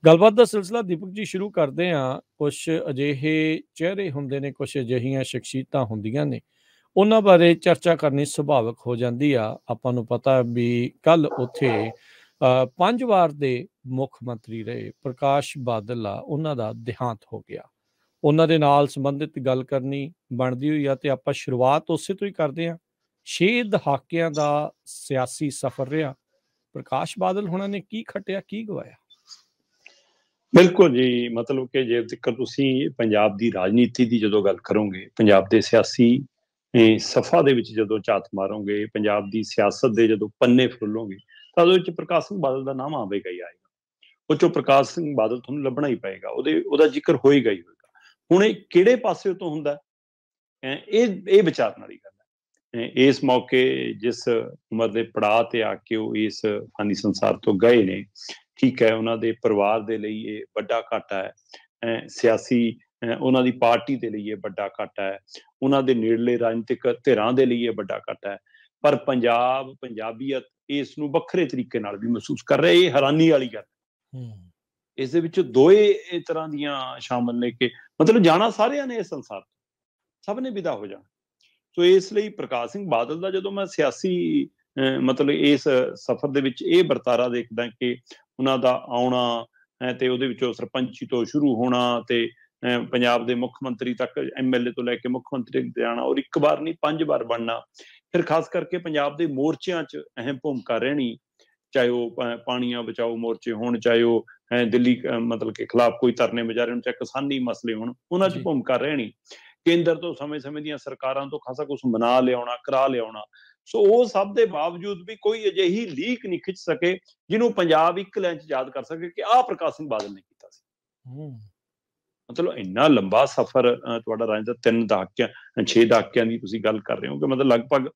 ਗੱਲਬਾਤ ਦਾ ਸਿਲਸਿਲਾ ਦੀਪਕ ਜੀ ਸ਼ੁਰੂ ਕਰਦੇ ਹਾਂ। ਕੁਛ ਅਜਿਹੇ ਚਿਹਰੇ ਹੁੰਦੇ ਨੇ, ਕੁਛ ਅਜਿਹੀਆਂ ਸ਼ਖਸੀਅਤਾਂ ਹੁੰਦੀਆਂ ਨੇ, ਉਹਨਾਂ ਬਾਰੇ ਚਰਚਾ ਕਰਨੀ ਸੁਭਾਵਿਕ ਹੋ ਜਾਂਦੀ ਆ। ਆਪਾਂ ਨੂੰ ਪਤਾ ਵੀ ਕੱਲ੍ਹ ਉੱਥੇ 5 ਵਾਰ ਦੇ ਮੁੱਖ ਮੰਤਰੀ ਰਹੇ ਪ੍ਰਕਾਸ਼ ਬਾਦਲ ਆ, ਉਹਨਾਂ ਦਾ ਦੇਹਾਂਤ ਹੋ ਗਿਆ। ਉਹਨਾਂ ਦੇ ਨਾਲ ਸੰਬੰਧਿਤ ਗੱਲ ਕਰਨੀ ਬਣਦੀ ਹੋਈ ਆ ਤੇ ਆਪਾਂ ਸ਼ੁਰੂਆਤ ਉਸੇ ਤੋਂ ਹੀ ਕਰਦੇ ਹਾਂ। 6 ਦਹਾਕਿਆਂ ਦਾ ਸਿਆਸੀ ਸਫ਼ਰ ਰਿਹਾ। ਪ੍ਰਕਾਸ਼ ਬਾਦਲ ਹੁਣਾਂ ਨੇ ਕੀ ਖੱਟਿਆ, ਕੀ ਗਵਾਇਆ? ਬਿਲਕੁਲ ਜੀ, ਮਤਲਬ ਕਿ ਜੇ ਤੱਕ ਤੁਸੀਂ ਪੰਜਾਬ ਦੀ ਰਾਜਨੀਤੀ ਦੀ ਜਦੋਂ ਗੱਲ ਕਰੋਗੇ, ਪੰਜਾਬ ਦੇ ਸਿਆਸੀ ਸਫ਼ਾ ਦੇ ਵਿੱਚ ਜਦੋਂ ਝਾਤ ਮਾਰੋਗੇ, ਪੰਜਾਬ ਦੀ ਸਿਆਸਤ ਦੇ ਜਦੋਂ ਪੰਨੇ ਫਰੋਲੋਗੇ, ਤਾਂ ਉਹਦੇ ਵਿੱਚ ਪ੍ਰਕਾਸ਼ ਸਿੰਘ ਬਾਦਲ ਦਾ ਨਾਮ ਆਵੇਗਾ ਹੀ ਆਏਗਾ। ਉਹ 'ਚੋਂ ਪ੍ਰਕਾਸ਼ ਸਿੰਘ ਬਾਦਲ ਤੁਹਾਨੂੰ ਲੱਭਣਾ ਹੀ ਪਏਗਾ, ਉਹਦਾ ਜ਼ਿਕਰ ਹੋਏਗਾ ਹੀ ਹੋਏਗਾ। ਹੁਣ ਇਹ ਕਿਹੜੇ ਪਾਸੇ ਤੋਂ ਹੁੰਦਾ, ਇਹ ਵਿਚਾਰਨ ਵਾਲੀ ਗੱਲ ਹੈ। ਇਸ ਮੌਕੇ ਜਿਸ ਉਮਰ ਦੇ ਪੜਾਅ ਤੇ ਆ ਕੇ ਉਹ ਇਸ ਫਾਨੀ ਸੰਸਾਰ ਤੋਂ ਗਏ ਨੇ, ਠੀਕ ਹੈ, ਉਹਨਾਂ ਦੇ ਪਰਿਵਾਰ ਦੇ ਲਈ ਇਹ ਵੱਡਾ ਘਾਟਾ ਹੈ। ਸਿਆਸੀ ਉਹਨਾਂ ਦੀ ਪਾਰਟੀ ਦੇ ਲਈ ਇਹ ਵੱਡਾ ਘਾਟਾ ਹੈ, ਉਹਨਾਂ ਦੇ ਨੇੜਲੇ ਰਾਜਨੀਤਿਕ ਧਿਰਾਂ ਦੇ ਲਈ ਇਹ ਵੱਡਾ ਘਾਟਾ ਹੈ। ਪਰ ਪੰਜਾਬ, ਪੰਜਾਬੀਅਤ ਇਸ ਨੂੰ ਵੱਖਰੇ ਤਰੀਕੇ ਨਾਲ ਵੀ ਮਹਿਸੂਸ ਕਰ ਰਿਹਾ। ਇਹ ਹੈਰਾਨੀ ਵਾਲੀ ਗੱਲ ਹੈ। ਇਸ ਦੇ ਵਿੱਚ ਦੋਏ ਤਰ੍ਹਾਂ ਦੀਆਂ ਸ਼ਾਮਲ ਨੇ ਕਿ ਮਤਲਬ ਜਾਣਾ ਸਾਰਿਆਂ ਨੇ ਇਸ ਸੰਸਾਰ ਤੋਂ, ਸਭ ਨੇ ਵਿਦਾ ਹੋ ਜਾਣਾ। ਸੋ ਇਸ ਲਈ ਪ੍ਰਕਾਸ਼ ਸਿੰਘ ਬਾਦਲ ਦਾ ਜਦੋਂ ਮੈਂ ਸਿਆਸੀ ਮਤਲਬ ਇਸ ਸਫ਼ਰ ਦੇ ਵਿੱਚ ਇਹ ਵਰਤਾਰਾ ਦੇਖਦਾ ਕਿ ਉਹਨਾਂ ਦਾ ਆਉਣਾ ਤੇ ਉਹਦੇ ਵਿੱਚੋਂ ਸਰਪੰਚੀ ਤੋਂ ਸ਼ੁਰੂ ਹੋਣਾ ਤੇ ਪੰਜਾਬ ਦੇ ਮੁੱਖ ਮੰਤਰੀ ਤੱਕ, MLA ਤੋਂ ਲੈ ਕੇ ਮੁੱਖ ਮੰਤਰੀ ਤੱਕ ਜਾਣਾ, ਔਰ ਇੱਕ ਵਾਰ ਨਹੀਂ 5 ਵਾਰ ਬਣਨਾ। ਫਿਰ ਖਾਸ ਕਰਕੇ ਪੰਜਾਬ ਦੇ ਮੋਰਚਿਆਂ 'ਚ ਅਹਿਮ ਭੂਮਿਕਾ ਰਹਿਣੀ, ਚਾਹੇ ਉਹ ਪਾਣੀਆਂ ਬਚਾਓ ਮੋਰਚੇ ਹੋਣ, ਚਾਹੇ ਉਹ ਦਿੱਲੀ ਮਤਲਬ ਕਿ ਖਿਲਾਫ ਕੋਈ ਧਰਨੇ ਮੁਜ਼ਾਹਰੇ ਹੋਣ, ਚਾਹੇ ਕਿਸਾਨੀ ਮਸਲੇ ਹੋਣ, ਉਹਨਾਂ 'ਚ ਭੂਮਿਕਾ ਰਹਿਣੀ। ਕੇਂਦਰ ਤੋਂ ਸਮੇਂ-ਸਮੇਂ ਦੀਆਂ ਸਰਕਾਰਾਂ ਤੋਂ ਖਾਸਾ ਕੁਛ ਮਨਾ ਲਿਆਉਣਾ, ਕਰਾ ਲਿਆਉਣਾ। ਸੋ ਉਹ ਸਭ ਦੇ ਬਾਵਜੂਦ ਵੀ ਕੋਈ ਅਜਿਹੀ ਲੀਕ ਨਹੀਂ ਖਿੱਚ ਸਕੇ ਜਿਹਨੂੰ ਪੰਜਾਬ ਇੱਕ ਲਾਈਨ 'ਚ ਯਾਦ ਕਰ ਸਕੇ ਕਿ ਆਹ ਪ੍ਰਕਾਸ਼ ਸਿੰਘ ਬਾਦਲ ਨੇ ਕੀਤਾ ਸੀ। ਮਤਲਬ ਇੰਨਾ ਲੰਬਾ ਸਫ਼ਰ ਤੁਹਾਡਾ ਰਾਜ ਦਾ 3 ਦਹਾਕਿਆਂ 6 ਦਹਾਕਿਆਂ ਦੀ ਤੁਸੀਂ ਗੱਲ ਕਰ ਰਹੇ ਹੋ ਕਿ ਮਤਲਬ ਲਗਭਗ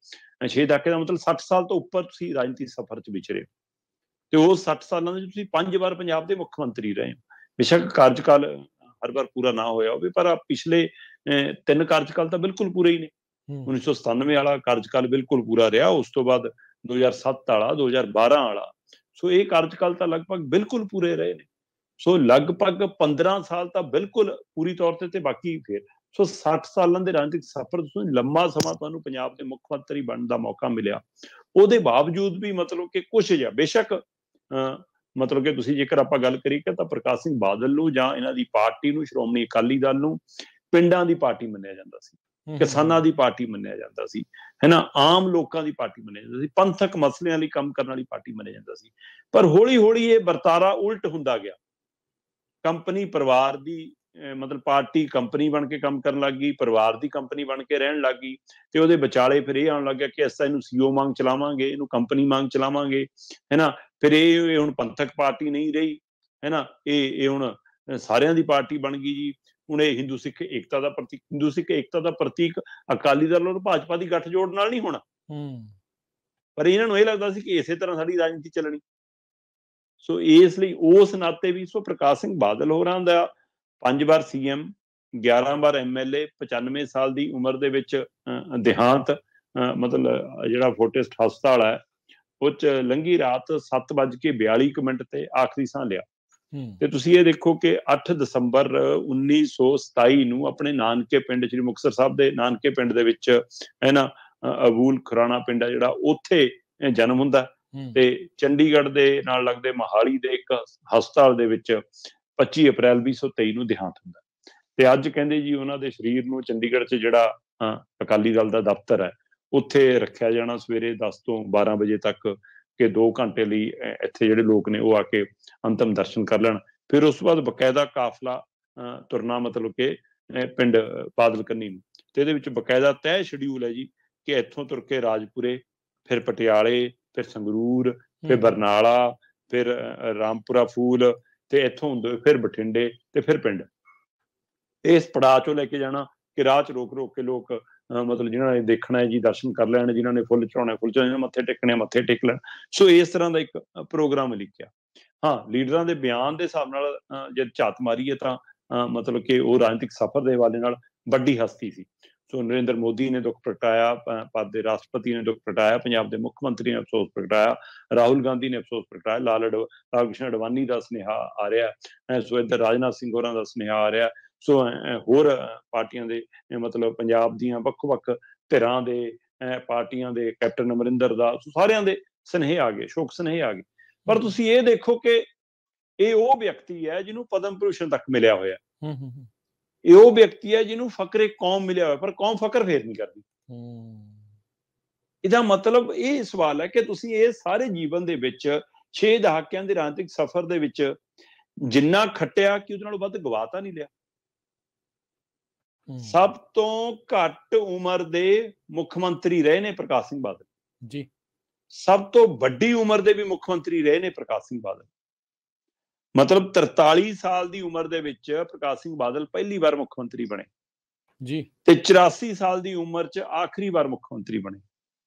6 ਦਹਾਕੇ ਦਾ ਮਤਲਬ 60 ਸਾਲ ਤੋਂ ਉੱਪਰ ਤੁਸੀਂ ਰਾਜਨੀਤੀ ਸਫ਼ਰ 'ਚ ਵਿਚਰੇ ਤੇ ਉਹ 60 ਸਾਲਾਂ ਦੇ ਤੁਸੀਂ 5 ਵਾਰ ਪੰਜਾਬ ਦੇ ਮੁੱਖ ਮੰਤਰੀ ਰਹੇ ਹੋ। ਬੇਸ਼ੱਕ ਕਾਰਜਕਾਲ ਹਰ ਵਾਰ ਪੂਰਾ ਨਾ ਹੋਇਆ ਹੋਵੇ, ਪਰ ਪਿਛਲੇ 3 ਕਾਰਜਕਾਲ ਤਾਂ ਬਿਲਕੁਲ ਪੂਰੇ ਹੀ ਨੇ। 1997 ਵਾਲਾ ਕਾਰਜਕਾਲ ਬਿਲਕੁਲ ਪੂਰਾ ਰਿਹਾ, ਉਸ ਤੋਂ ਬਾਅਦ 2007 ਵਾਲਾ, 2012 ਵਾਲਾ। ਸੋ ਇਹ ਕਾਰਜਕਾਲ ਤਾਂ ਲਗਭਗ ਬਿਲਕੁਲ ਪੂਰੇ ਰਹੇ ਨੇ। ਸੋ ਲਗਭਗ 15 ਸਾਲ ਤਾਂ ਬਿਲਕੁਲ ਪੂਰੀ ਤੌਰ ਤੇ ਬਾਕੀ ਫਿਰ। ਸੋ 60 ਸਾਲਾਂ ਦੇ ਰਾਜਨੀਤਿਕ ਸਫ਼ਰ ਤੋਂ ਲੰਮਾ ਸਮਾਂ ਤੁਹਾਨੂੰ ਪੰਜਾਬ ਦੇ ਮੁੱਖ ਮੰਤਰੀ ਬਣਨ ਦਾ ਮੌਕਾ ਮਿਲਿਆ। ਉਹਦੇ ਬਾਵਜੂਦ ਵੀ ਮਤਲਬ ਕਿ ਕੁਛ ਜਿਹਾ, ਬੇਸ਼ੱਕ ਮਤਲਬ ਕਿ ਤੁਸੀਂ ਜੇਕਰ ਆਪਾਂ ਗੱਲ ਕਰੀਏ ਤਾਂ ਪ੍ਰਕਾਸ਼ ਸਿੰਘ ਬਾਦਲ ਨੂੰ ਜਾਂ ਇਹਨਾਂ ਦੀ ਪਾਰਟੀ ਨੂੰ, ਸ਼੍ਰੋਮਣੀ ਅਕਾਲੀ ਦਲ ਨੂੰ, ਪਿੰਡਾਂ ਦੀ ਪਾਰਟੀ ਮੰਨਿਆ ਜਾਂਦਾ ਸੀ, ਕਿਸਾਨਾਂ ਦੀ ਪਾਰਟੀ ਮੰਨਿਆ ਜਾਂਦਾ ਸੀ, ਹੈਨਾ, ਆਮ ਲੋਕਾਂ ਦੀ ਪਾਰਟੀ ਮੰਨਿਆ ਜਾਂਦਾ ਸੀ, ਪੰਥਕ ਮਸਲਿਆਂ ਲਈ ਕੰਮ ਕਰਨ ਵਾਲੀ ਪਾਰਟੀ ਮੰਨਿਆ ਜਾਂਦਾ ਸੀ। ਪਰ ਹੌਲੀ ਹੌਲੀ ਇਹ ਵਰਤਾਰਾ ਉਲਟ ਹੁੰਦਾ ਗਿਆ। ਕੰਪਨੀ ਪਰਿਵਾਰ ਦੀ ਮਤਲਬ ਪਾਰਟੀ ਕੰਪਨੀ ਬਣ ਕੇ ਕੰਮ ਕਰਨ ਲੱਗ ਗਈ, ਪਰਿਵਾਰ ਦੀ ਕੰਪਨੀ ਬਣ ਕੇ ਰਹਿਣ ਲੱਗ ਗਈ ਤੇ ਉਹਦੇ ਵਿਚਾਲੇ ਫਿਰ ਇਹ ਆਉਣ ਲੱਗ ਗਿਆ ਕਿ ਅਸੀਂ ਇਹਨੂੰ CEO ਵਾਂਗ ਚਲਾਵਾਂਗੇ, ਇਹਨੂੰ ਕੰਪਨੀ ਵਾਂਗ ਚਲਾਵਾਂਗੇ, ਹੈਨਾ। ਫਿਰ ਇਹ ਹੁਣ ਪੰਥਕ ਪਾਰਟੀ ਨਹੀਂ ਰਹੀ, ਹੈਨਾ, ਇਹ ਹੁਣ ਸਾਰਿਆਂ ਦੀ ਪਾਰਟੀ ਬਣ ਗਈ ਜੀ। ਹੁਣ ਇਹ ਹਿੰਦੂ ਸਿੱਖ ਏਕਤਾ ਦਾ ਪ੍ਰਤੀਕ, ਹਿੰਦੂ ਸਿੱਖ ਏਕਤਾ ਦਾ ਪ੍ਰਤੀਕ ਅਕਾਲੀ ਦਲ ਔਰ ਭਾਜਪਾ ਦੀ ਗੱਠਜੋੜ ਨਾਲ ਨਹੀਂ ਹੋਣਾ, ਪਰ ਇਹਨਾਂ ਨੂੰ ਇਹ ਲੱਗਦਾ ਸੀ ਕਿ ਇਸੇ ਤਰ੍ਹਾਂ ਸਾਡੀ ਰਾਜਨੀਤੀ ਚੱਲਣੀ। ਸੋ ਇਸ ਲਈ ਉਸ ਨਾਤੇ ਵੀ ਸੋ ਪ੍ਰਕਾਸ਼ ਸਿੰਘ ਬਾਦਲ ਹੋਰਾਂ ਦਾ 5 ਵਾਰ CM, 11 ਵਾਰ MLA, 95 ਸਾਲ ਦੀ ਉਮਰ ਦੇ ਵਿੱਚ ਦੇਹਾਂਤ, ਮਤਲਬ ਜਿਹੜਾ ਫੋਰਟਿਸਟ ਹਸਪਤਾਲ ਹੈ ਉਹ 'ਚ ਲੰਘੀ ਰਾਤ 7:42 ਤੇ ਆਖਰੀ ਸਾਹ ਲਿਆ। ਤੇ ਤੁਸੀਂ ਇਹ ਦੇਖੋ ਕਿ 8 ਦਸੰਬਰ 1927 ਨੂੰ ਆਪਣੇ ਨਾਨਕੇ ਪਿੰਡ ਸ੍ਰੀ ਮੁਕਤਸਰ ਸਾਹਿਬ ਦੇ ਨਾਨਕੇ ਪਿੰਡ ਦੇ ਵਿੱਚ ਹੈ ਨਾ, ਅਬੂਲ ਖੁਰਾਣਾ ਪਿੰਡ ਹੈ ਜਿਹੜਾ, ਉੱਥੇ ਜਨਮ ਹੁੰਦਾ ਤੇ ਚੰਡੀਗੜ੍ਹ ਦੇ ਨਾਲ ਲੱਗਦੇ ਮੋਹਾਲੀ ਦੇ ਇੱਕ ਹਸਪਤਾਲ ਦੇ ਵਿੱਚ 25 ਅਪ੍ਰੈਲ 2023 ਨੂੰ ਦੇਹਾਂਤ ਹੁੰਦਾ। ਤੇ ਅੱਜ ਕਹਿੰਦੇ ਜੀ ਉਹਨਾਂ ਦੇ ਸਰੀਰ ਨੂੰ ਚੰਡੀਗੜ੍ਹ 'ਚ ਜਿਹੜਾ ਅਕਾਲੀ ਦਲ ਦਾ ਦਫ਼ਤਰ ਹੈ ਉੱਥੇ ਰੱਖਿਆ ਜਾਣਾ ਸਵੇਰੇ 10 ਤੋਂ 12 ਵਜੇ ਤੱਕ, ਕਿ 2 ਘੰਟੇ ਲਈ ਇੱਥੇ ਜਿਹੜੇ ਲੋਕ ਨੇ ਉਹ ਆ ਕੇ ਅੰਤਮ ਦਰਸ਼ਨ ਕਰ ਲੈਣ। ਫਿਰ ਉਸ ਤੋਂ ਬਾਅਦ ਬਕਾਇਦਾ ਕਾਫਲਾ ਤੁਰਨਾ, ਮਤਲਬ ਕਿ ਪਿੰਡ ਬਾਦਲ ਕੰਨੀ ਨੂੰ, ਤੇ ਇਹਦੇ ਵਿੱਚ ਬਕਾਇਦਾ ਤੈਅ ਸ਼ਡਿਊਲ ਹੈ ਜੀ ਕਿ ਇੱਥੋਂ ਤੁਰ ਕੇ ਰਾਜਪੁਰੇ, ਫਿਰ ਪਟਿਆਲੇ, ਫਿਰ ਸੰਗਰੂਰ, ਫਿਰ ਬਰਨਾਲਾ, ਫਿਰ ਰਾਮਪੁਰਾ ਫੂਲ, ਤੇ ਇੱਥੋਂ ਹੁੰਦੇ ਫਿਰ ਬਠਿੰਡੇ ਤੇ ਫਿਰ ਪਿੰਡ। ਇਸ ਪੜਾਅ ਚੋਂ ਲੈ ਕੇ ਜਾਣਾ ਕਿ ਰਾਹ 'ਚ ਰੋਕ ਰੋਕ ਕੇ ਲੋਕ ਮਤਲਬ ਜਿਨ੍ਹਾਂ ਨੇ ਦੇਖਣਾ ਹੈ ਜੀ ਦਰਸ਼ਨ ਕਰ ਲੈਣ, ਜਿਨ੍ਹਾਂ ਨੇ ਫੁੱਲ ਚੜਾਉਣੇ ਫੁੱਲ ਚੜਾਉਣੇ, ਮੱਥੇ ਟੇਕਣੇ ਮੱਥੇ ਟੇਕ ਲੈਣ। ਸੋ ਇਸ ਤਰ੍ਹਾਂ ਦਾ ਇੱਕ ਪ੍ਰੋਗਰਾਮ ਲਿਖਿਆ। ਹਾਂ, ਲੀਡਰਾਂ ਦੇ ਬਿਆਨ ਦੇ ਹਿਸਾਬ ਨਾਲ ਜੇ ਝਾਤ ਮਾਰੀਏ ਤਾਂ ਮਤਲਬ ਕਿ ਉਹ ਰਾਜਨੀਤਿਕ ਸਫ਼ਰ ਦੇ ਹਵਾਲੇ ਨਾਲ ਵੱਡੀ ਹਸਤੀ ਸੀ। ਸੋ ਨਰਿੰਦਰ ਮੋਦੀ ਨੇ ਦੁੱਖ ਪ੍ਰਗਟਾਇਆ, ਭਾਰਤ ਦੇ ਰਾਸ਼ਟਰਪਤੀ ਨੇ ਦੁੱਖ ਪ੍ਰਗਟਾਇਆ, ਪੰਜਾਬ ਦੇ ਮੁੱਖ ਮੰਤਰੀ ਨੇ ਅਫਸੋਸ ਪ੍ਰਗਟਾਇਆ, ਰਾਹੁਲ ਗਾਂਧੀ ਨੇ ਅਫਸੋਸ ਪ੍ਰਗਟਾਇਆ, ਲਾਲ ਕ੍ਰਿਸ਼ਨ ਅਡਵਾਨੀ ਦਾ ਸੁਨੇਹਾ ਆ ਰਿਹਾ, ਸੋ ਇੱਧਰ ਰਾਜਨਾਥ ਸਿੰਘ ਹੋਰਾਂ ਦਾ ਸੁਨੇਹਾ ਆ ਰਿਹਾ, ਸੋ ਹੋਰ ਪਾਰਟੀਆਂ ਦੇ ਮਤਲਬ ਪੰਜਾਬ ਦੀਆਂ ਵੱਖ-ਵੱਖ ਧਿਰਾਂ ਦੇ ਪਾਰਟੀਆਂ ਦੇ ਕੈਪਟਨ ਅਮਰਿੰਦਰ ਦਾ, ਸਾਰਿਆਂ ਦੇ ਸੁਨੇਹੇ ਆ ਗਏ, ਸ਼ੋਕ ਸੁਨੇਹੇ ਆ ਗਏ। ਪਰ ਤੁਸੀਂ ਇਹ ਦੇਖੋ ਕਿ ਇਹ ਉਹ ਵਿਅਕਤੀ ਹੈ ਜਿਹਨੂੰ ਪਦਮ ਭੂਸ਼ਣ ਤੱਕ ਮਿਲਿਆ ਹੋਇਆ, ਇਹ ਉਹ ਵਿਅਕਤੀ ਹੈ ਜਿਹਨੂੰ ਫਕਰੇ ਕੌਮ ਮਿਲਿਆ ਹੋਇਆ, ਪਰ ਕੌਮ ਫਕਰ ਫੇਰ ਨਹੀਂ ਕਰਦੀ। ਇਹਦਾ ਮਤਲਬ ਇਹ ਸਵਾਲ ਹੈ ਕਿ ਤੁਸੀਂ ਇਹ ਸਾਰੇ ਜੀਵਨ ਦੇ ਵਿੱਚ 6 ਦਹਾਕਿਆਂ ਦੇ ਰਾਜਨੀਤਿਕ ਸਫ਼ਰ ਦੇ ਵਿੱਚ ਜਿੰਨਾ ਖੱਟਿਆ ਕਿ ਉਹਦੇ ਨਾਲੋਂ ਵੱਧ ਗਵਾ ਤਾਂ ਨਹੀਂ ਲਿਆ। ਸਭ ਤੋਂ ਘੱਟ ਉਮਰ ਦੇ ਮੁੱਖ ਮੰਤਰੀ ਰਹੇ ਨੇ ਪ੍ਰਕਾਸ਼ ਸਿੰਘ ਬਾਦਲ ਜੀ, ਸਭ ਤੋਂ ਵੱਡੀ ਉਮਰ ਦੇ ਵੀ ਮੁੱਖ ਮੰਤਰੀ ਰਹੇ ਨੇ ਪ੍ਰਕਾਸ਼ ਸਿੰਘ ਬਾਦਲ। ਮਤਲਬ 43 ਸਾਲ ਦੀ ਉਮਰ ਦੇ ਵਿੱਚ ਪ੍ਰਕਾਸ਼ ਸਿੰਘ ਬਾਦਲ ਪਹਿਲੀ ਵਾਰ ਮੁੱਖ ਮੰਤਰੀ ਬਣੇ ਜੀ, ਤੇ 84 ਸਾਲ ਦੀ ਉਮਰ 'ਚ ਆਖਰੀ ਵਾਰ ਮੁੱਖ ਮੰਤਰੀ ਬਣੇ।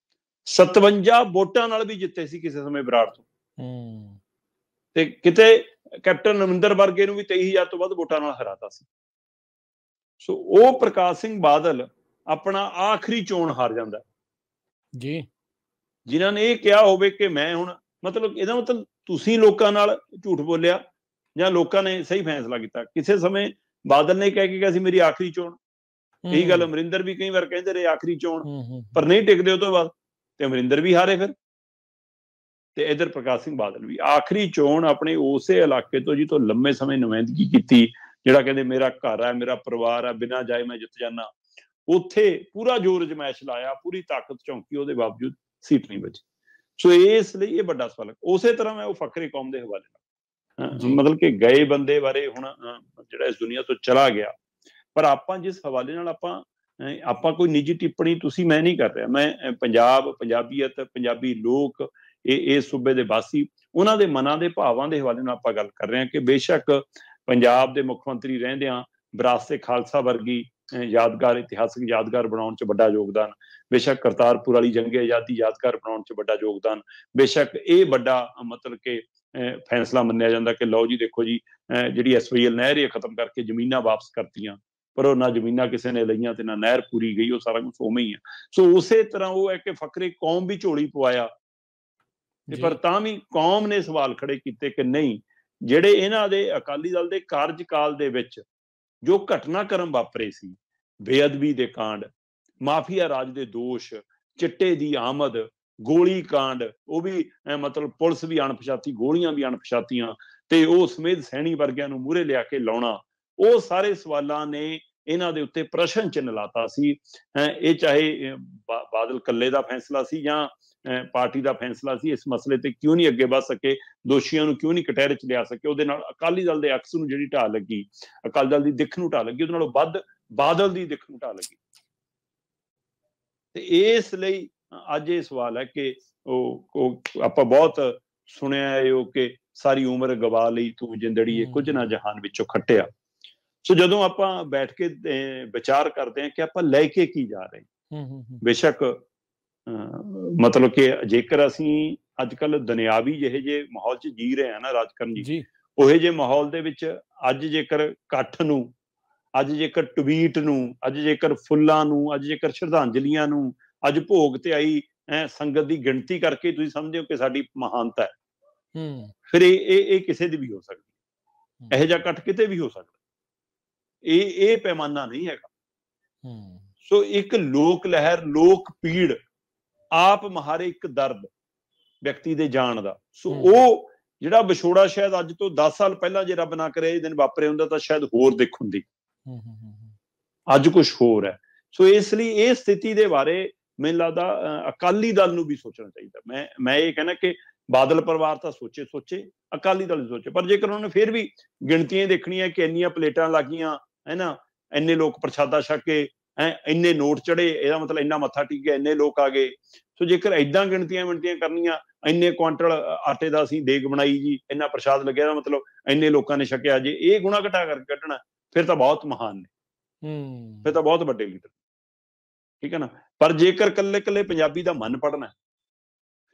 57 ਵੋਟਾਂ ਨਾਲ ਵੀ ਜਿੱਤੇ ਸੀ ਕਿਸੇ ਸਮੇਂ ਬਰਾੜ ਤੋਂ, ਤੇ ਕਿਤੇ ਕੈਪਟਨ ਅਮਰਿੰਦਰ ਵਰਗੇ ਨੂੰ ਵੀ 23,000 ਤੋਂ ਵੱਧ ਵੋਟਾਂ ਨਾਲ ਹਰਾਤਾ ਸੀ। ਸੋ ਉਹ ਪ੍ਰਕਾਸ਼ ਸਿੰਘ ਬਾਦਲ ਆਪਣਾ ਆਖਰੀ ਚੋਣ ਹਾਰ ਜਾਂਦਾ ਜੀ। ਜਿਨ੍ਹਾਂ ਨੇ ਇਹ ਕਿਹਾ ਹੋਵੇ ਕਿ ਮੈਂ ਹੁਣ, ਮਤਲਬ ਇਹਦਾ ਮਤਲਬ ਤੁਸੀਂ ਲੋਕਾਂ ਨਾਲ ਝੂਠ ਬੋਲਿਆ ਜਾਂ ਲੋਕਾਂ ਨੇ ਸਹੀ ਫੈਸਲਾ ਕੀਤਾ। ਕਿਸੇ ਸਮੇਂ ਬਾਦਲ ਨੇ ਕਹਿ ਕੇ ਕਿਹਾ ਸੀ ਮੇਰੀ ਆਖਰੀ ਚੋਣ, ਇਹੀ ਗੱਲ ਅਮਰਿੰਦਰ ਵੀ ਕਈ ਵਾਰ ਕਹਿੰਦੇ ਰਹੇ ਆਖਰੀ ਚੋਣ, ਪਰ ਨਹੀਂ ਟਿਕਦੇ ਉਹ ਤੋਂ ਬਾਅਦ, ਤੇ ਅਮਰਿੰਦਰ ਵੀ ਹਾਰੇ ਫਿਰ, ਤੇ ਇਧਰ ਪ੍ਰਕਾਸ਼ ਸਿੰਘ ਬਾਦਲ ਵੀ ਆਖਰੀ ਚੋਣ ਆਪਣੇ ਉਸੇ ਇਲਾਕੇ ਤੋਂ ਜੀ ਤੋਂ ਲੰਮੇ ਸਮੇਂ ਨੁਮਾਇੰਦਗੀ ਕੀਤੀ, ਜਿਹੜਾ ਕਹਿੰਦੇ ਮੇਰਾ ਘਰ ਹੈ, ਮੇਰਾ ਪਰਿਵਾਰ ਹੈ, ਬਿਨਾਂ ਜਾਏ ਮੈਂ ਜਿੱਤ ਜਾਣਾ। ਉੱਥੇ ਪੂਰਾ ਜ਼ੋਰ ਅਜ਼ਮਾਇਸ਼ ਲਾਇਆ, ਪੂਰੀ ਤਾਕਤ ਝੋਂਕੀ, ਉਹਦੇ ਬਾਵਜੂਦ ਸੀਟ ਨਹੀਂ ਬਚੀ। ਸੋ ਇਸ ਲਈ ਇਹ ਵੱਡਾ ਸਵਾਲ ਹੈ। ਉਸੇ ਤਰ੍ਹਾਂ ਮੈਂ ਉਹ ਫਕਰੇ ਕੌਮ ਦੇ ਹਵਾਲੇ ਨਾਲ, ਮਤਲਬ ਕਿ ਗਏ ਬੰਦੇ ਬਾਰੇ ਹੁਣ ਜਿਹੜਾ ਇਸ ਦੁਨੀਆ ਤੋਂ ਚਲਾ ਗਿਆ, ਪਰ ਆਪਾਂ ਜਿਸ ਹਵਾਲੇ ਨਾਲ ਆਪਾਂ ਕੋਈ ਨਿੱਜੀ ਟਿੱਪਣੀ ਤੁਸੀਂ ਮੈਂ ਨਹੀਂ ਕਰ ਰਿਹਾ, ਮੈਂ ਪੰਜਾਬ, ਪੰਜਾਬੀਅਤ, ਪੰਜਾਬੀ ਲੋਕ, ਇਹ ਸੂਬੇ ਦੇ ਵਾਸੀ, ਉਹਨਾਂ ਦੇ ਮਨਾਂ ਦੇ ਭਾਵਾਂ ਦੇ ਹਵਾਲੇ ਨਾਲ ਆਪਾਂ ਗੱਲ ਕਰ ਰਹੇ ਹਾਂ ਕਿ ਬੇਸ਼ੱਕ ਪੰਜਾਬ ਦੇ ਮੁੱਖ ਮੰਤਰੀ ਰਹਿੰਦਿਆਂ ਵਿਰਾਸਤ-ਏ ਖਾਲਸਾ ਵਰਗੀ ਯਾਦਗਾਰ, ਇਤਿਹਾਸਕ ਯਾਦਗਾਰ ਬਣਾਉਣ 'ਚ ਵੱਡਾ ਯੋਗਦਾਨ, ਬੇਸ਼ੱਕ ਕਰਤਾਰਪੁਰ ਵਾਲੀ ਜੰਗੇ ਆਜ਼ਾਦੀ ਯਾਦਗਾਰ ਬਣਾਉਣ 'ਚ ਵੱਡਾ ਯੋਗਦਾਨ, ਬੇਸ਼ੱਕ ਇਹ ਵੱਡਾ ਮਤਲਬ ਕਿ ਫੈਸਲਾ ਮੰਨਿਆ ਜਾਂਦਾ ਕਿ ਲਓ ਜੀ ਦੇਖੋ ਜੀ ਜਿਹੜੀ SYL ਨਹਿਰ ਇਹ ਖਤਮ ਕਰਕੇ ਜ਼ਮੀਨਾਂ ਵਾਪਸ ਕਰਤੀਆਂ, ਪਰ ਉਹ ਨਾ ਜ਼ਮੀਨਾਂ ਕਿਸੇ ਨੇ ਲਈਆਂ ਤੇ ਨਾ ਨਹਿਰ ਪੂਰੀ ਗਈ, ਉਹ ਸਾਰਾ ਕੁਝ ਉਵੇਂ ਹੀ ਆ। ਸੋ ਉਸੇ ਤਰ੍ਹਾਂ ਉਹ ਹੈ ਕਿ ਫਕਰੇ ਕੌਮ ਵੀ ਝੋਲੀ ਪਵਾਇਆ, ਪਰ ਤਾਂ ਵੀ ਕੌਮ ਨੇ ਸਵਾਲ ਖੜੇ ਕੀਤੇ ਕਿ ਨਹੀਂ, ਜਿਹੜੇ ਇਹਨਾਂ ਦੇ ਅਕਾਲੀ ਦਲ ਦੇ ਕਾਰਜਕਾਲ ਦੇ ਵਿੱਚ ਜੋ ਘਟਨਾਕ੍ਰਮ ਵਾਪਰੇ ਸੀ, ਬੇਅਦਬੀ ਦੇ ਕਾਂਡ, ਮਾਫੀਆ ਰਾਜ ਦੇ ਦੋਸ਼, ਚਿੱਟੇ ਦੀ ਆਮਦ, ਗੋਲੀ ਕਾਂਡ, ਉਹ ਵੀ ਮਤਲਬ ਪੁਲਿਸ ਵੀ ਅਣਪਛਾਤੀ, ਗੋਲੀਆਂ ਵੀ ਅਣਪਛਾਤੀਆਂ, ਤੇ ਉਹ ਸਮੇਧ ਸੈਣੀ ਵਰਗਿਆਂ ਨੂੰ ਮੂਹਰੇ ਲਿਆ ਕੇ ਲਾਉਣਾ, ਉਹ ਸਾਰੇ ਸਵਾਲਾਂ ਨੇ ਇਹਨਾਂ ਦੇ ਉੱਤੇ ਪ੍ਰਸ਼ਨ ਚਿੰਨ੍ਹ ਲਾਤਾ ਸੀ। ਇਹ ਚਾਹੇ ਬਾਦਲ ਕੱਲੇ ਦਾ ਫੈਸਲਾ ਸੀ ਜਾਂ ਪਾਰਟੀ ਦਾ ਫੈਸਲਾ ਸੀ, ਇਸ ਮਸਲੇ ਤੇ ਕਿਉਂ ਨਹੀਂ ਅੱਗੇ ਵੱਧ ਸਕੇ, ਦੋਸ਼ੀਆਂ ਨੂੰ ਕਿਉਂ ਨਹੀਂ ਕਟਹਿਰੇ 'ਚ ਲਿਆ ਸਕੇ, ਉਹਦੇ ਨਾਲ ਅਕਾਲੀ ਦਲ ਦੇ ਅਕਸ ਨੂੰ ਜਿਹੜੀ ਢਾਹ ਲੱਗੀ, ਅਕਾਲੀ ਦਲ ਦੀ ਦਿੱਖ ਨੂੰ ਢਾਹ ਲੱਗੀ, ਉਹਦੇ ਨਾਲੋਂ ਵੱਧ ਬਾਦਲ ਦੀ ਦਿੱਖ ਨੂੰ ਢਾਹ ਲੱਗੀ। ਤੇ ਇਸ ਲਈ ਅੱਜ ਇਹ ਸਵਾਲ ਹੈ ਕਿ ਉਹ ਆਪਾਂ ਬਹੁਤ ਸੁਣਿਆ ਹੈ ਉਹ ਕਿ ਸਾਰੀ ਉਮਰ ਗਵਾ ਲਈ ਤੂੰ ਜਿੰਦੜੀਏ, ਕੁਝ ਨਾ ਜਹਾਨ ਵਿੱਚੋਂ ਖੱਟਿਆ। ਸੋ ਜਦੋਂ ਆਪਾਂ ਬੈਠ ਕੇ ਵਿਚਾਰ ਕਰਦੇ ਹਾਂ ਕਿ ਆਪਾਂ ਲੈ ਕੇ ਕੀ ਜਾ ਰਹੇ, ਬੇਸ਼ੱਕ ਮਤਲਬ ਕਿ ਜੇਕਰ ਅਸੀਂ ਅੱਜ ਕੱਲ੍ਹ ਦੁਨਿਆਵੀ ਜਿਹੇ ਮਾਹੌਲ 'ਚ ਜੀ ਰਹੇ ਹਾਂ ਨਾ ਰਾਜਕਰਨ ਜੀ, ਉਹੇ ਜਿਹੇ ਮਾਹੌਲ ਦੇ ਵਿੱਚ ਅੱਜ ਜੇਕਰ ਇਕੱਠ ਨੂੰ, ਅੱਜ ਜੇਕਰ ਟਵੀਟ ਨੂੰ, ਅੱਜ ਜੇਕਰ ਫੁੱਲਾਂ ਨੂੰ, ਅੱਜ ਜੇਕਰ ਸ਼ਰਧਾਂਜਲੀਆਂ ਨੂੰ, ਅੱਜ ਭੋਗ ਤੇ ਆਈ ਸੰਗਤ ਦੀ ਗਿਣਤੀ ਕਰਕੇ ਤੁਸੀਂ ਸਮਝਦੇ ਹੋ ਕਿ ਸਾਡੀ ਮਹਾਨਤਾ ਹੈ, ਫਿਰ ਇਹ ਕਿਸੇ ਦੀ ਵੀ ਹੋ ਸਕਦੀ, ਇਹੋ ਜਿਹਾ ਇਕੱਠ ਕਿਤੇ ਵੀ ਹੋ ਸਕਦਾ, ਇਹ ਪੈਮਾਨਾ ਨਹੀਂ ਹੈਗਾ। ਸੋ ਇੱਕ ਲੋਕ ਲਹਿਰ, ਲੋਕ ਪੀੜ, ਆਪ ਮਹਾਰੇ ਇੱਕ ਦਰਦ ਵਿਅਕਤੀ ਦੇ ਜਾਣ ਦਾ, ਸੋ ਉਹ ਜਿਹੜਾ ਵਿਛੋੜਾ ਸ਼ਾਇਦ ਅੱਜ ਤੋਂ 10 ਸਾਲ ਪਹਿਲਾਂ ਜੇ ਰੱਬ ਨਾ ਕਰੇ ਇਹ ਦਿਨ ਵਾਪਰੇ ਹੁੰਦਾ ਤਾਂ ਸ਼ਾਇਦ ਹੋਰ ਦਿੱਖ ਹੁੰਦੀ, ਅੱਜ ਕੁਛ ਹੋਰ ਹੈ। ਸੋ ਇਸ ਲਈ ਇਹ ਸਥਿਤੀ ਦੇ ਬਾਰੇ ਮੈਨੂੰ ਲੱਗਦਾ ਅਕਾਲੀ ਦਲ ਨੂੰ ਵੀ ਸੋਚਣਾ ਚਾਹੀਦਾ। ਮੈਂ ਇਹ ਕਹਿਣਾ ਕਿ ਬਾਦਲ ਪਰਿਵਾਰ ਤਾਂ ਸੋਚੇ, ਅਕਾਲੀ ਦਲ ਸੋਚੇ, ਪਰ ਜੇਕਰ ਉਹਨਾਂ ਨੇ ਫਿਰ ਵੀ ਗਿਣਤੀਆਂ ਦੇਖਣੀਆਂ ਕਿ ਇੰਨੀਆਂ ਪਲੇਟਾਂ ਲੱਗੀਆਂ ਹੈ ਨਾ, ਇੰਨੇ ਲੋਕ ਪ੍ਰਸ਼ਾਦਾ ਛਕ ਕੇ, ਇੰਨੇ ਨੋਟ ਚੜੇ, ਇਹਦਾ ਮਤਲਬ ਇੰਨਾ ਮੱਥਾ ਟਿਕਿਆ, ਇੰਨੇ ਲੋਕ ਆ ਗਏ, ਸੋ ਜੇਕਰ ਏਦਾਂ ਗਿਣਤੀਆਂ ਕਰਨੀਆਂ, ਇੰਨੇ ਕੁਆਂਟਲ ਆਟੇ ਦਾ ਅਸੀਂ ਦੇਗ ਬਣਾਈ ਜੀ, ਇੰਨਾ ਪ੍ਰਸ਼ਾਦ ਲੱਗਿਆ, ਇਹਦਾ ਮਤਲਬ ਇੰਨੇ ਲੋਕਾਂ ਨੇ ਛਕਿਆ, ਜੇ ਇਹ ਗੁਣਾ ਘਟਾ ਕਰਕੇ ਕੱਢਣਾ ਫਿਰ ਤਾਂ ਬਹੁਤ ਮਹਾਨ ਨੇ, ਫਿਰ ਤਾਂ ਬਹੁਤ ਵੱਡੇ ਲੀਡਰ, ਠੀਕ ਹੈ ਨਾ। ਪਰ ਜੇਕਰ ਕੱਲੇ ਕੱਲੇ ਪੰਜਾਬੀ ਦਾ ਮਨ ਪੜਨਾ,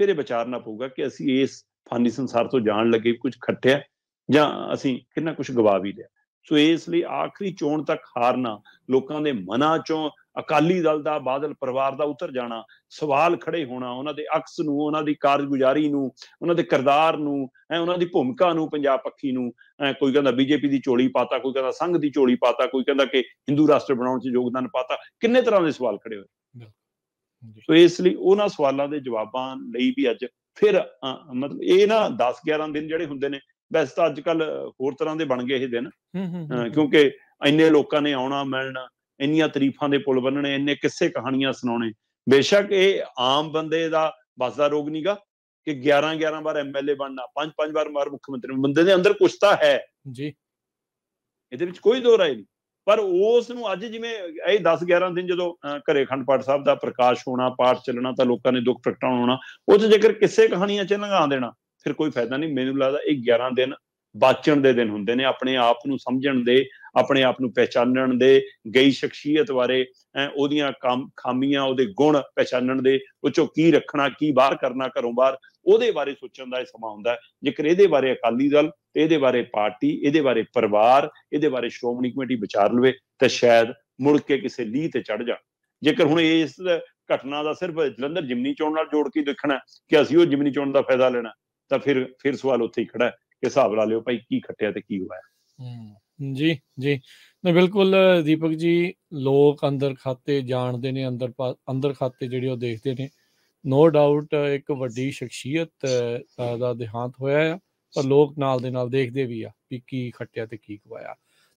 ਫਿਰ ਇਹ ਵਿਚਾਰਨਾ ਪਊਗਾ ਕਿ ਅਸੀਂ ਇਸ ਫਾਨੀ ਸੰਸਾਰ ਤੋਂ ਜਾਣ ਲੱਗੇ ਕੁਝ ਖੱਟਿਆ ਜਾਂ ਅਸੀਂ ਕਿੰਨਾ ਕੁਛ ਗਵਾ ਵੀ ਲਿਆ। ਸੋ ਇਸ ਲਈ ਆਖਰੀ ਚੋਣ ਤੱਕ ਹਾਰਨਾ, ਲੋਕਾਂ ਦੇ ਮਨਾਂ ਚੋਂ ਅਕਾਲੀ ਦਲ ਦਾ, ਬਾਦਲ ਪਰਿਵਾਰ ਦਾ ਉਤਰ ਜਾਣਾ, ਸਵਾਲ ਖੜੇ ਹੋਣਾ ਉਹਨਾਂ ਦੇ ਅਕਸ ਨੂੰ, ਉਹਨਾਂ ਦੀ ਕਾਰਗੁਜ਼ਾਰੀ ਨੂੰ, ਉਹਨਾਂ ਦੇ ਕਿਰਦਾਰ ਨੂੰ, ਉਹਨਾਂ ਦੀ ਭੂਮਿਕਾ ਨੂੰ, ਪੰਜਾਬ ਪੱਖੀ ਨੂੰ। ਕੋਈ ਕਹਿੰਦਾ ਬੀਜੇਪੀ ਦੀ ਝੋਲੀ ਪਾਤਾ, ਕੋਈ ਕਹਿੰਦਾ ਸੰਘ ਦੀ ਝੋਲੀ ਪਾਤਾ, ਕੋਈ ਕਹਿੰਦਾ ਕਿ ਹਿੰਦੂ ਰਾਸ਼ਟਰ ਬਣਾਉਣ 'ਚ ਯੋਗਦਾਨ ਪਾਤਾ। ਕਿੰਨੇ ਤਰ੍ਹਾਂ ਦੇ ਸਵਾਲ ਖੜੇ ਹੋਏ। ਸੋ ਇਸ ਲਈ ਉਹਨਾਂ ਸਵਾਲਾਂ ਦੇ ਜਵਾਬਾਂ ਲਈ ਵੀ ਅੱਜ ਫਿਰ ਮਤਲਬ ਇਹ ਨਾ 10-11 ਦਿਨ ਜਿਹੜੇ ਹੁੰਦੇ ਨੇ, ਵੈਸੇ ਤਾਂ ਅੱਜ ਕੱਲ ਹੋਰ ਤਰ੍ਹਾਂ ਦੇ ਬਣ ਗਏ ਇਹ ਦਿਨ, ਕਿਉਂਕਿ ਇੰਨੇ ਲੋਕਾਂ ਨੇ ਆਉਣਾ ਮਿਲਣਾ, ਇੰਨੀਆਂ ਤਾਰੀਫਾਂ ਦੇ ਪੁਲ ਬੰਨਣੇ, ਇੰਨੇ ਕਿੱਸੇ ਕਹਾਣੀਆਂ ਸੁਣਾਉਣੇ। ਬੇਸ਼ੱਕ ਇਹ ਆਮ ਬੰਦੇ ਦਾ ਬਸ ਦਾ ਰੋਗ ਨੀਗਾ ਕਿ 11 ਵਾਰ ਐਮਐਲਏ ਬਣਨਾ, 5 ਵਾਰ ਮੁੱਖ ਮੰਤਰੀ। ਬੰਦੇ ਦੇ ਅੰਦਰ ਕੁਛ ਤਾਂ ਹੈ ਜੀ, ਇਹਦੇ ਵਿੱਚ ਕੋਈ ਦੋ ਰਾਏ ਨਹੀਂ। ਪਰ ਉਸ ਨੂੰ ਅੱਜ ਜਿਵੇਂ ਇਹ 10-11 ਦਿਨ ਜਦੋਂ ਘਰੇ ਅਖੰਡ ਪਾਠ ਸਾਹਿਬ ਦਾ ਪ੍ਰਕਾਸ਼ ਹੋਣਾ, ਪਾਠ ਚੱਲਣਾ, ਤਾਂ ਲੋਕਾਂ ਨੇ ਦੁੱਖ ਪ੍ਰਗਟਾਉਣਾ ਹੋਣਾ, ਉਹ 'ਚ ਜੇਕਰ ਕਿਸੇ ਕਹਾਣੀਆਂ 'ਚ ਲੰਘਾ ਦੇਣਾ ਫਿਰ ਕੋਈ ਫਾਇਦਾ ਨਹੀਂ। ਮੈਨੂੰ ਲੱਗਦਾ ਇਹ 11 ਦਿਨ ਬਾਚਣ ਦੇ ਦਿਨ ਹੁੰਦੇ ਨੇ, ਆਪਣੇ ਆਪ ਨੂੰ ਸਮਝਣ ਦੇ, ਆਪਣੇ ਆਪ ਨੂੰ ਪਹਿਚਾਨਣ ਦੇ, ਗਈ ਸ਼ਖਸੀਅਤ ਬਾਰੇ, ਉਹਦੀਆਂ ਖਾਮੀਆਂ, ਉਹਦੇ ਗੁਣ ਪਹਿਚਾਨਣ ਦੇ, ਉਹ 'ਚੋਂ ਕੀ ਰੱਖਣਾ, ਕੀ ਬਾਹਰ ਕਰਨਾ ਘਰੋਂ ਬਾਹਰ, ਉਹਦੇ ਬਾਰੇ ਸੋਚਣ ਦਾ ਇਹ ਸਮਾਂ ਹੁੰਦਾ ਹੈ। ਜੇਕਰ ਇਹਦੇ ਬਾਰੇ ਅਕਾਲੀ ਦਲ, ਇਹਦੇ ਬਾਰੇ ਪਾਰਟੀ, ਇਹਦੇ ਬਾਰੇ ਪਰਿਵਾਰ, ਇਹਦੇ ਬਾਰੇ ਸ਼੍ਰੋਮਣੀ ਕਮੇਟੀ ਵਿਚਾਰ ਲਵੇ ਤਾਂ ਸ਼ਾਇਦ ਮੁੜ ਕੇ ਕਿਸੇ ਲੀਹ ਤੇ ਚੜ ਜਾਣ। ਜੇਕਰ ਹੁਣ ਇਸ ਘਟਨਾ ਦਾ ਸਿਰਫ ਜਲੰਧਰ ਜਿਮਨੀ ਚੋਣ ਨਾਲ ਜੋੜ ਕੇ ਦੇਖਣਾ ਕਿ ਅਸੀਂ ਉਹ ਜਿਮਨੀ ਚੋਣ ਦਾ ਫਾਇਦਾ ਲੈਣਾ, ਤਾਂ ਫਿਰ ਸਵਾਲ ਉੱਥੇ ਹੀ ਖੜਾ ਹੈ ਕਿ ਹਿਸਾਬ ਲਾ ਲਿਓ ਭਾਈ ਕੀ ਖੱਟਿਆ ਤੇ ਕੀ ਹੋਇਆ। ਜੀ ਜੀ, ਬਿਲਕੁਲ ਦੀਪਕ ਜੀ, ਲੋਕ ਅੰਦਰ ਖਾਤੇ ਜਾਣਦੇ ਨੇ, ਅੰਦਰ ਖਾਤੇ ਜਿਹੜੇ ਉਹ ਦੇਖਦੇ ਨੇ। ਨੋ ਡਾਊਟ ਇੱਕ ਵੱਡੀ ਸ਼ਖਸੀਅਤ ਦਾ ਦੇਹਾਂਤ ਹੋਇਆ ਆ, ਪਰ ਲੋਕ ਨਾਲ ਦੇ ਨਾਲ ਦੇਖਦੇ ਵੀ ਆ ਵੀ ਕੀ ਖੱਟਿਆ ਤੇ ਕੀ ਖਵਾਇਆ।